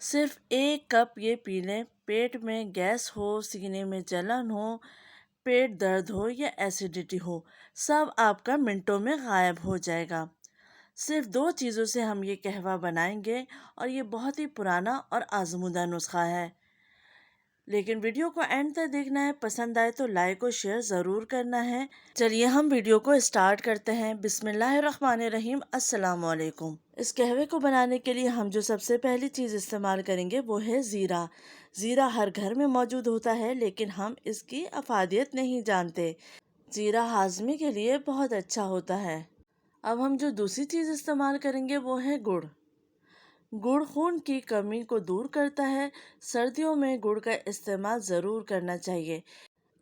सिर्फ 1 कप ये पी लें, पेट में गैस हो, सीने में जलन हो, पेट दर्द हो या एसिडिटी हो, सब आपका मिनटों में गायब हो जाएगा। सिर्फ 2 चीज़ों से हम ये कहवा बनाएंगे और ये बहुत ही पुराना और आजमूदा नुस्खा है। लेकिन वीडियो को एंड तक देखना है, पसंद आए तो लाइक और शेयर ज़रूर करना है। चलिए हम वीडियो को स्टार्ट करते हैं। बिस्मिल्लाहिर्रहमानिर्रहीम, अस्सलाम वालेकुम। इस कहवे को बनाने के लिए हम जो सबसे पहली चीज़ इस्तेमाल करेंगे वो है ज़ीरा। ज़ीरा हर घर में मौजूद होता है, लेकिन हम इसकी अफादियत नहीं जानते। ज़ीरा हाजमे के लिए बहुत अच्छा होता है। अब हम जो दूसरी चीज़ इस्तेमाल करेंगे वो है गुड़। गुड़ खून की कमी को दूर करता है। सर्दियों में गुड़ का इस्तेमाल ज़रूर करना चाहिए,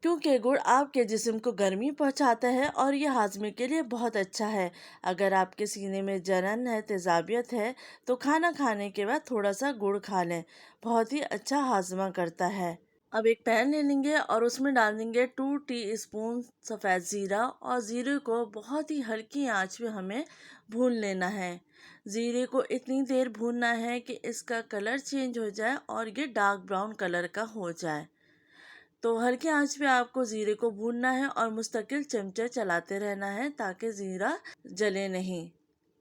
क्योंकि गुड़ आपके जिस्म को गर्मी पहुंचाता है और यह हाजमे के लिए बहुत अच्छा है। अगर आपके सीने में जलन है, तेज़ाबियत है, तो खाना खाने के बाद थोड़ा सा गुड़ खा लें, बहुत ही अच्छा हाजमा करता है। अब एक पैन ले लेंगे और उसमें डाल देंगे 2 टीस्पून सफ़ेद ज़ीरा, और ज़ीरे को बहुत ही हल्की आंच में हमें भून लेना है। ज़ीरे को इतनी देर भूनना है कि इसका कलर चेंज हो जाए और ये डार्क ब्राउन कलर का हो जाए। तो हल्की आंच पे आपको ज़ीरे को भूनना है और मुस्तकिल चमचे चलाते रहना है ताकि ज़ीरा जले नहीं।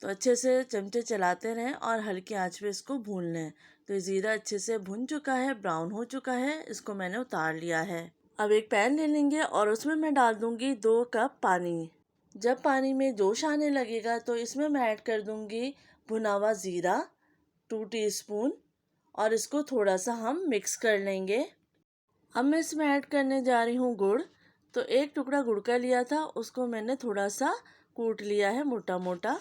तो अच्छे से चमचे चलाते रहें और हल्की आंच पे इसको भून लें। तो ये ज़ीरा अच्छे से भुन चुका है, ब्राउन हो चुका है, इसको मैंने उतार लिया है। अब एक पैन ले लेंगे और उसमें मैं डाल दूंगी 2 कप पानी। जब पानी में जोश आने लगेगा तो इसमें मैं ऐड कर दूंगी भुना हुआ ज़ीरा 2 टीस्पून, और इसको थोड़ा सा हम मिक्स कर लेंगे। अब मैं इसमें ऐड करने जा रही हूँ गुड़। तो 1 टुकड़ा गुड़ का लिया था, उसको मैंने थोड़ा सा कूट लिया है मोटा मोटा।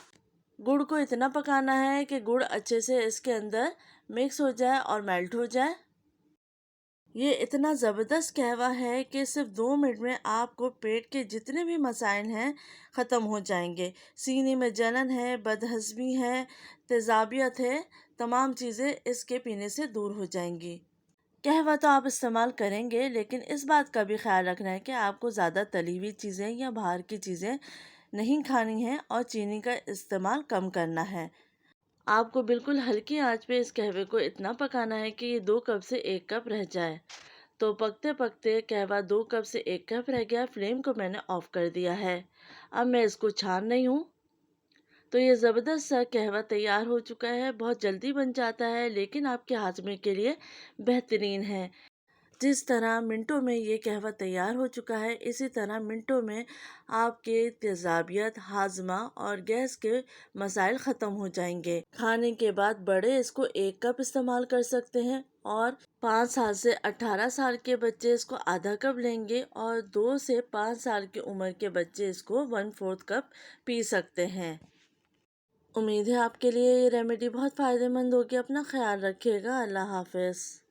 गुड़ को इतना पकाना है कि गुड़ अच्छे से इसके अंदर मिक्स हो जाए और मेल्ट हो जाए। ये इतना ज़बरदस्त कहवा है कि सिर्फ 2 मिनट में आपको पेट के जितने भी मसाइल हैं ख़त्म हो जाएंगे। सीने में जलन है, बदहज़मी है, तेज़ाबियत है, तमाम चीज़ें इसके पीने से दूर हो जाएंगी। कहवा तो आप इस्तेमाल करेंगे, लेकिन इस बात का भी ख्याल रखना है कि आपको ज़्यादा तली हुई चीज़ें या बाहर की चीज़ें नहीं खानी हैं और चीनी का इस्तेमाल कम करना है। आपको बिल्कुल हल्की आंच पे इस कहवे को इतना पकाना है कि ये 2 कप से 1 कप रह जाए। तो पकते पकते कहवा 2 कप से 1 कप रह गया। फ्लेम को मैंने ऑफ कर दिया है। अब मैं इसको छान रही हूँ। तो ये ज़बरदस्त सा कहवा तैयार हो चुका है। बहुत जल्दी बन जाता है, लेकिन आपके हाजमे के लिए बेहतरीन है। जिस तरह मिनटों में ये कहवा तैयार हो चुका है, इसी तरह मिनटों में आपके तेज़ाबियत, हाजमा और गैस के मसाइल ख़त्म हो जाएंगे। खाने के बाद बड़े इसको 1 कप इस्तेमाल कर सकते हैं, और 5 साल से 18 साल के बच्चे इसको आधा कप लेंगे, और 2 से 5 साल की उम्र के बच्चे इसको 1/4 कप पी सकते हैं। उम्मीद है आपके लिए ये रेमेडी बहुत फ़ायदेमंद होगी। अपना ख्याल रखिएगा। अल्लाह हाफ़िज़।